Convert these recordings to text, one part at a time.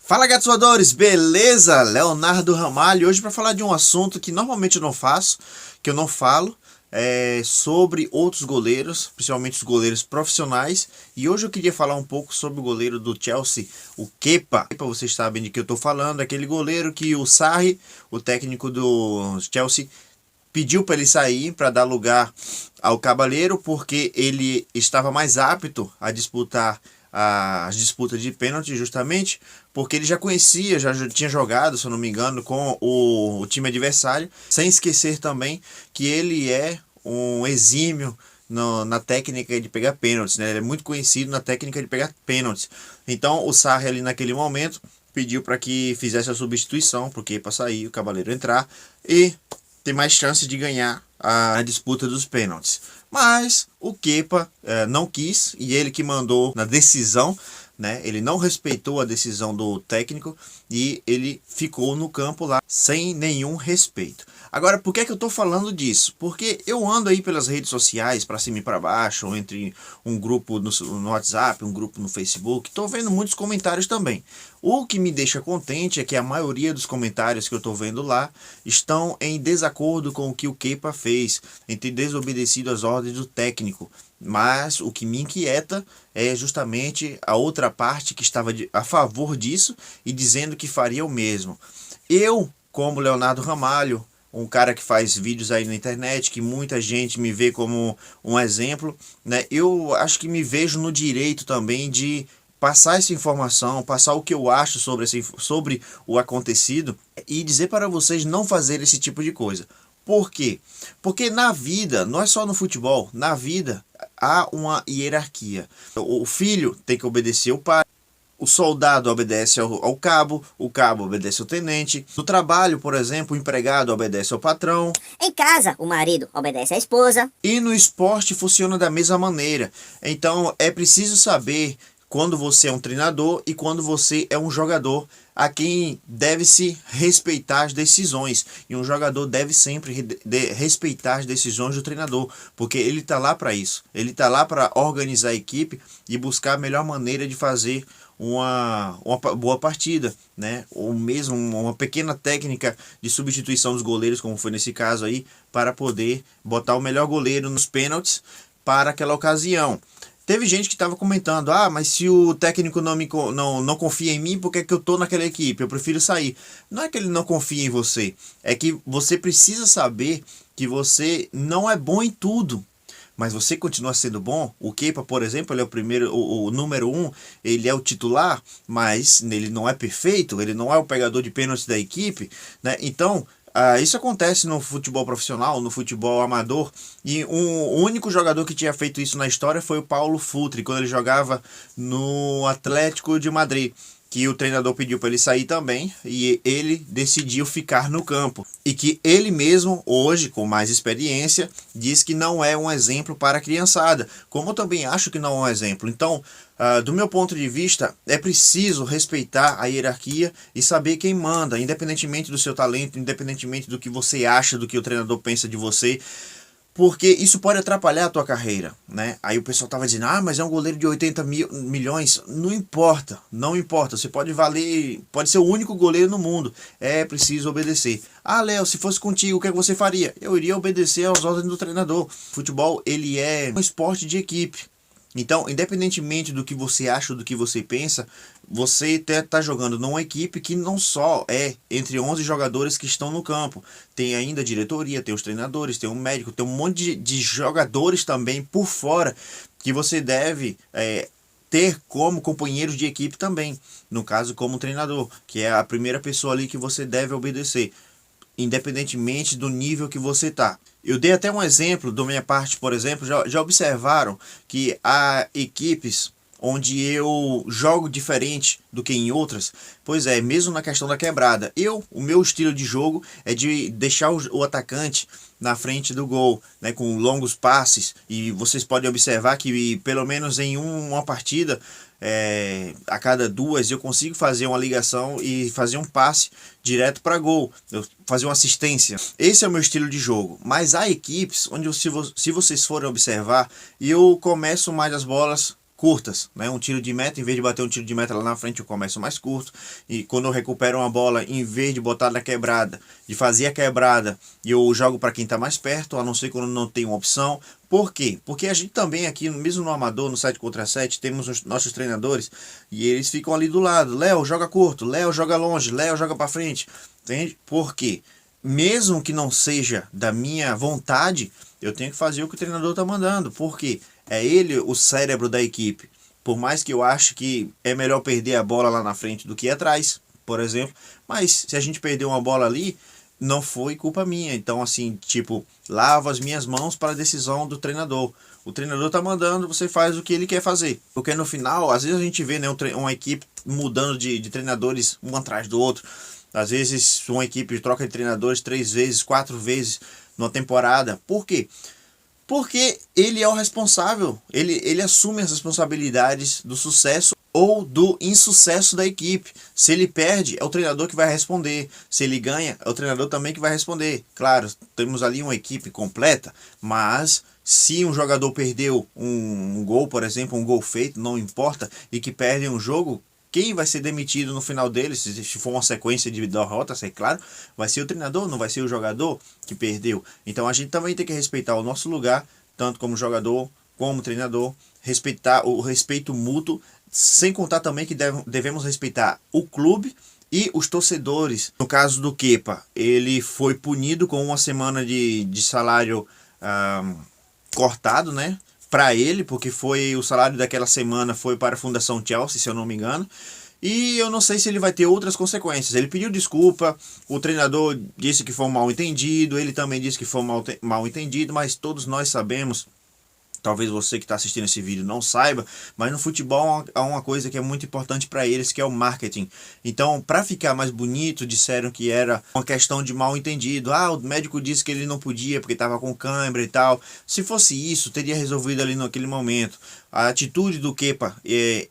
Fala, gatos voadores, beleza? Leonardo Ramalho, hoje para falar de um assunto que normalmente eu não faço, que eu não falo, sobre outros goleiros, principalmente os goleiros profissionais. E hoje eu queria falar um pouco sobre o goleiro do Chelsea, o Kepa. Para vocês sabem de que eu estou falando, aquele goleiro que o Sarri, o técnico do Chelsea, pediu para ele sair para dar lugar ao Cabaleiro, porque ele estava mais apto a disputar as disputas de pênalti, justamente porque ele já conhecia, já tinha jogado, se eu não me engano, com o time adversário, sem esquecer também que ele é um exímio na técnica de pegar pênaltis, né? Ele é muito conhecido na técnica de pegar pênaltis. Então o Sarri ali naquele momento pediu para que fizesse a substituição, porque para sair o Cabaleiro entrar e ter mais chance de ganhar a disputa dos pênaltis. Mas o Kepa não quis, e ele que mandou na decisão, né? Ele não respeitou a decisão do técnico e ele ficou no campo lá sem nenhum respeito. Agora, por que é que eu tô falando disso? Porque eu ando aí pelas redes sociais, para cima e para baixo, entre um grupo no WhatsApp, um grupo no Facebook, tô vendo muitos comentários também. O que me deixa contente é que a maioria dos comentários que eu tô vendo lá estão em desacordo com o que o Kepa fez, em ter desobedecido às ordens do técnico. Mas o que me inquieta é justamente a outra parte que estava a favor disso e dizendo que faria o mesmo. Eu, como Leonardo Ramalho, um cara que faz vídeos aí na internet, que muita gente me vê como um exemplo, né? Eu acho que me vejo no direito também de passar essa informação, passar o que eu acho sobre o acontecido e dizer para vocês não fazer esse tipo de coisa. Por quê? Porque na vida, não é só no futebol, na vida há uma hierarquia. O filho tem que obedecer ao pai, o soldado obedece ao cabo, o cabo obedece ao tenente. No trabalho, por exemplo, o empregado obedece ao patrão. Em casa, o marido obedece à esposa. E no esporte funciona da mesma maneira. Então é preciso saber quando você é um treinador e quando você é um jogador a quem deve-se respeitar as decisões. E um jogador deve sempre respeitar as decisões do treinador, porque ele está lá para isso. Ele está lá para organizar a equipe e buscar a melhor maneira de fazer uma boa partida, né? Ou mesmo uma pequena técnica de substituição dos goleiros, como foi nesse caso aí, para poder botar o melhor goleiro nos pênaltis para aquela ocasião. Teve gente que estava comentando, mas se o técnico não confia em mim, por que é que eu estou naquela equipe? Eu prefiro sair. Não é que ele não confia em você, é que você precisa saber que você não é bom em tudo, mas você continua sendo bom. O Kepa, por exemplo, ele é o primeiro, o número 1, ele é o titular, mas ele não é perfeito, ele não é o pegador de pênaltis da equipe, né? Então, isso acontece no futebol profissional, no futebol amador, e o único jogador que tinha feito isso na história foi o Paulo Futre, quando ele jogava no Atlético de Madrid, que o treinador pediu para ele sair também, e ele decidiu ficar no campo. E que ele mesmo, hoje, com mais experiência, diz que não é um exemplo para a criançada, como eu também acho que não é um exemplo. Então, do meu ponto de vista, é preciso respeitar a hierarquia e saber quem manda, independentemente do seu talento, independentemente do que você acha, do que o treinador pensa de você, porque isso pode atrapalhar a tua carreira, né? Aí o pessoal tava dizendo, mas é um goleiro de 80 milhões. Não importa, não importa. Você pode ser o único goleiro no mundo. É preciso obedecer. Léo, se fosse contigo, o que é que você faria? Eu iria obedecer às ordens do treinador. Futebol, ele é um esporte de equipe. Então, independentemente do que você acha ou do que você pensa, você está jogando numa equipe que não só é entre 11 jogadores que estão no campo. Tem ainda a diretoria, tem os treinadores, tem um médico, tem um monte de jogadores também por fora que você deve ter como companheiros de equipe também. No caso, como treinador, que é a primeira pessoa ali que você deve obedecer, independentemente do nível que você está. Eu dei até um exemplo da minha parte, por exemplo, já observaram que há equipes onde eu jogo diferente do que em outras? Pois é, mesmo na questão da quebrada. O meu estilo de jogo é de deixar o atacante na frente do gol, né, com longos passes, e vocês podem observar que pelo menos em uma partida, a cada duas eu consigo fazer uma ligação e fazer um passe direto para gol, fazer uma assistência. Esse é o meu estilo de jogo. Mas há equipes onde, se vocês forem observar, eu começo mais as bolas curtas, né? Um tiro de meta, em vez de bater um tiro de meta lá na frente, eu começo mais curto. E quando eu recupero uma bola, em vez de botar na quebrada, de fazer a quebrada, eu jogo para quem está mais perto, a não ser quando não tem uma opção. Por quê? Porque a gente também aqui, mesmo no amador, no 7 contra 7, temos os nossos treinadores e eles ficam ali do lado. Léo, joga curto, Léo, joga longe, Léo, joga para frente. Entende? Por quê? Mesmo que não seja da minha vontade, eu tenho que fazer o que o treinador está mandando. Por quê? É ele o cérebro da equipe. Por mais que eu ache que é melhor perder a bola lá na frente do que atrás, por exemplo. Mas se a gente perdeu uma bola ali, não foi culpa minha. Então, assim, tipo, lavo as minhas mãos para a decisão do treinador. O treinador tá mandando, você faz o que ele quer fazer. Porque no final, às vezes a gente vê, né, uma equipe mudando de treinadores um atrás do outro. Às vezes uma equipe troca de treinadores 3 vezes, 4 vezes numa temporada. Por quê? Porque ele é o responsável, ele assume as responsabilidades do sucesso ou do insucesso da equipe. Se ele perde, é o treinador que vai responder. Se ele ganha, é o treinador também que vai responder. Claro, temos ali uma equipe completa, mas se um jogador perdeu um gol, por exemplo, um gol feito, não importa, e que perde um jogo, quem vai ser demitido no final dele, se for uma sequência de derrotas, é claro, vai ser o treinador, não vai ser o jogador que perdeu. Então a gente também tem que respeitar o nosso lugar, tanto como jogador, como treinador, respeitar o respeito mútuo, sem contar também que devemos respeitar o clube e os torcedores. No caso do Kepa, ele foi punido com uma semana de salário cortado, né? Para ele, porque foi o salário daquela semana foi para a Fundação Chelsea, se eu não me engano. E eu não sei se ele vai ter outras consequências. Ele pediu desculpa, o treinador disse que foi um mal entendido, ele também disse que foi um mal entendido, mas todos nós sabemos, talvez você que está assistindo esse vídeo não saiba, mas no futebol há uma coisa que é muito importante para eles, que é o marketing. Então, para ficar mais bonito, disseram que era uma questão de mal entendido. Ah, o médico disse que ele não podia porque estava com cãibra e tal. Se fosse isso, teria resolvido ali naquele momento. A atitude do Kepa e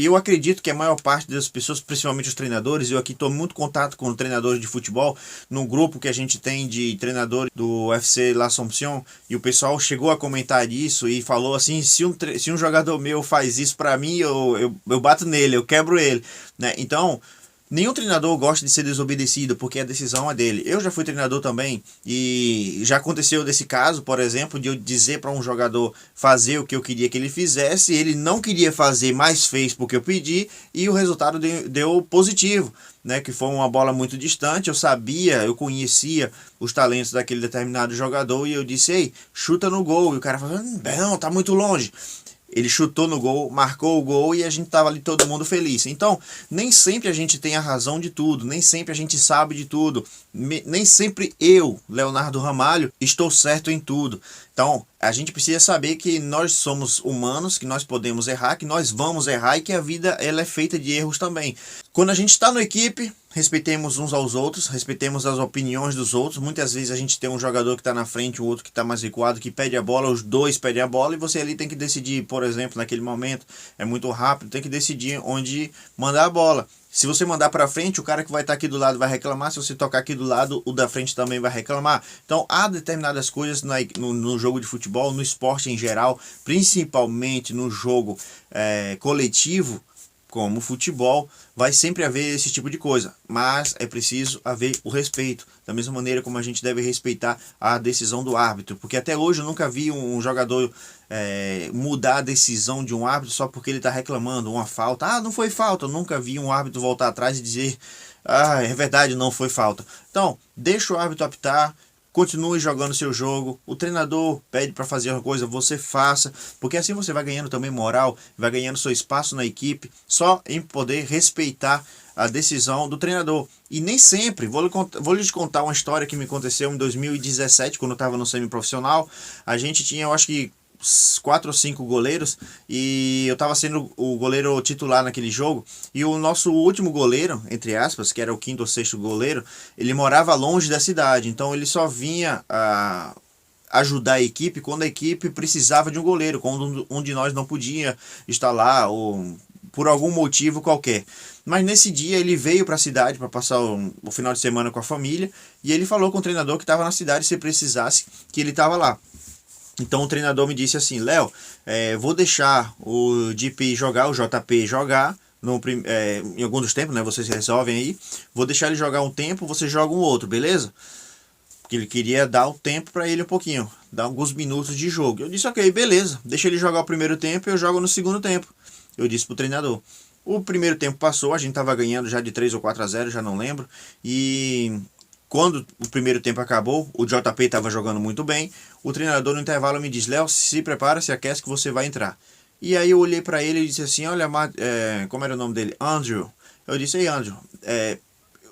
eu acredito que a maior parte das pessoas, principalmente os treinadores, eu aqui estou muito contato com treinadores de futebol, no grupo que a gente tem de treinadores do FC L'Assomption, e o pessoal chegou a comentar isso e falou assim, se um jogador meu faz isso para mim, eu bato nele, eu quebro ele, né? Então, nenhum treinador gosta de ser desobedecido, porque a decisão é dele. Eu já fui treinador também, e já aconteceu desse caso, por exemplo, de eu dizer para um jogador fazer o que eu queria que ele fizesse, ele não queria fazer, mas fez porque eu pedi, e o resultado deu positivo, né? Que foi uma bola muito distante, eu conhecia os talentos daquele determinado jogador, e eu disse, ei, chuta no gol, e o cara falou, não, tá muito longe. Ele chutou no gol, marcou o gol e a gente tava ali todo mundo feliz. Então, nem sempre a gente tem a razão de tudo, nem sempre a gente sabe de tudo, nem sempre eu, Leonardo Ramalho, estou certo em tudo. Então, a gente precisa saber que nós somos humanos, que nós podemos errar, que nós vamos errar e que a vida ela é feita de erros também. Quando a gente está na equipe, respeitemos uns aos outros, respeitemos as opiniões dos outros. Muitas vezes a gente tem um jogador que está na frente, o outro que está mais recuado, que pede a bola, os dois pedem a bola e você ali tem que decidir, por exemplo, naquele momento, é muito rápido, tem que decidir onde mandar a bola. Se você mandar para frente, o cara que vai estar aqui do lado vai reclamar. Se você tocar aqui do lado, o da frente também vai reclamar. Então, há determinadas coisas no jogo de futebol, no esporte em geral, principalmente no jogo coletivo, como o futebol, vai sempre haver esse tipo de coisa, mas é preciso haver o respeito, da mesma maneira como a gente deve respeitar a decisão do árbitro, porque até hoje eu nunca vi um jogador mudar a decisão de um árbitro só porque ele está reclamando uma falta. Ah, não foi falta. Eu nunca vi um árbitro voltar atrás e dizer, ah, é verdade, não foi falta. Então, deixa o árbitro apitar, continue jogando seu jogo, o treinador pede para fazer uma coisa, você faça, porque assim você vai ganhando também moral, vai ganhando seu espaço na equipe, só em poder respeitar a decisão do treinador. E nem sempre, vou lhes contar uma história que me aconteceu em 2017, quando eu estava no semiprofissional. A gente tinha, eu acho que 4 ou 5 goleiros, e eu estava sendo o goleiro titular naquele jogo, e o nosso último goleiro, entre aspas, que era o 5º ou 6º goleiro, ele morava longe da cidade, então ele só vinha ajudar a equipe quando a equipe precisava de um goleiro, quando um de nós não podia estar lá, ou por algum motivo qualquer. Mas nesse dia ele veio para a cidade para passar o final de semana com a família, e ele falou com o treinador que estava na cidade, se precisasse, que ele estava lá. Então o treinador me disse assim, Léo, vou deixar o GP jogar, o JP jogar, em algum dos tempos, né? Vocês resolvem aí. Vou deixar ele jogar um tempo, você joga um outro, beleza? Porque ele queria dar o tempo para ele um pouquinho, dar alguns minutos de jogo. Eu disse, ok, beleza, deixa ele jogar o primeiro tempo e eu jogo no segundo tempo. Eu disse pro treinador. O primeiro tempo passou, a gente tava ganhando já de 3 ou 4-0, já não lembro. E quando o primeiro tempo acabou, o JP estava jogando muito bem. O treinador no intervalo me disse, Léo, se prepara, se aquece que você vai entrar. E aí eu olhei para ele e disse assim, olha, como era o nome dele? Andrew. Eu disse, ei Andrew,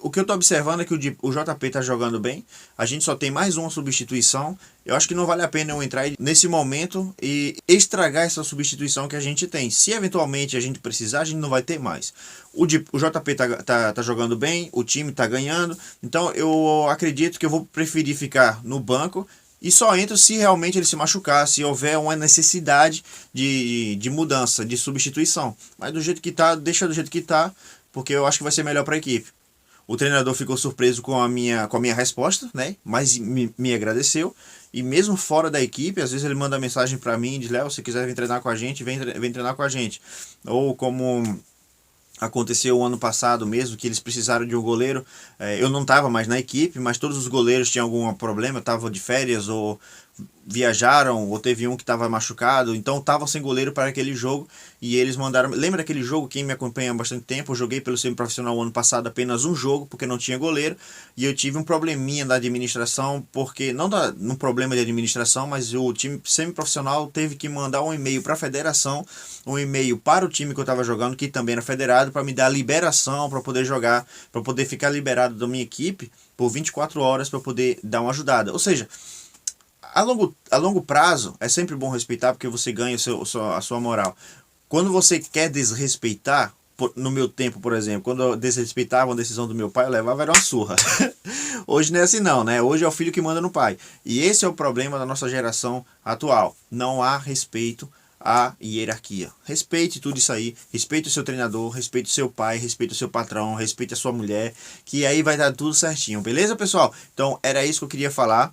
o que eu tô observando é que o JP tá jogando bem, a gente só tem mais uma substituição, eu acho que não vale a pena eu entrar nesse momento e estragar essa substituição que a gente tem. Se eventualmente a gente precisar, a gente não vai ter mais. O JP tá jogando bem, o time tá ganhando, então eu acredito que eu vou preferir ficar no banco e só entro se realmente ele se machucar, se houver uma necessidade de mudança, de substituição. Mas do jeito que tá, deixa do jeito que tá, porque eu acho que vai ser melhor para a equipe. O treinador ficou surpreso com a minha resposta, né? Mas me agradeceu. E mesmo fora da equipe, às vezes ele manda mensagem para mim e diz, Léo, se quiser vir treinar com a gente, vem treinar com a gente. Ou como aconteceu o ano passado mesmo, que eles precisaram de um goleiro. Eu não estava mais na equipe, mas todos os goleiros tinham algum problema, estavam de férias ou viajaram, ou teve um que estava machucado, então estavam sem goleiro para aquele jogo, e eles mandaram, lembra daquele jogo, quem me acompanha há bastante tempo, eu joguei pelo semiprofissional ano passado apenas um jogo, porque não tinha goleiro, e eu tive um probleminha da administração, porque, não num problema de administração, mas o time semiprofissional teve que mandar um e-mail para a federação, um e-mail para o time que eu estava jogando, que também era federado, para me dar liberação, para poder jogar, para poder ficar liberado da minha equipe, por 24 horas, para poder dar uma ajudada, ou seja, a longo prazo é sempre bom respeitar, porque você ganha a sua moral. Quando você quer desrespeitar, no meu tempo, por exemplo, quando eu desrespeitava uma decisão do meu pai, eu levava era uma surra. Hoje não é assim não, né? Hoje é o filho que manda no pai. E esse é o problema da nossa geração atual. Não há respeito à hierarquia. Respeite tudo isso aí. Respeite o seu treinador, respeite o seu pai, respeite o seu patrão, respeite a sua mulher, que aí vai dar tudo certinho. Beleza, pessoal? Então, era isso que eu queria falar,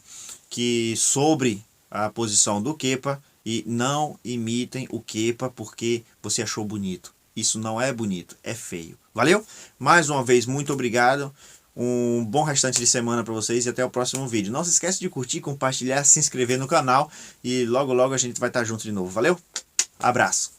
que sobre a posição do Kepa, e não imitem o Kepa porque você achou bonito. Isso não é bonito, é feio. Valeu? Mais uma vez, muito obrigado. Um bom restante de semana para vocês e até o próximo vídeo. Não se esqueça de curtir, compartilhar, se inscrever no canal e logo logo a gente vai estar junto de novo. Valeu? Abraço!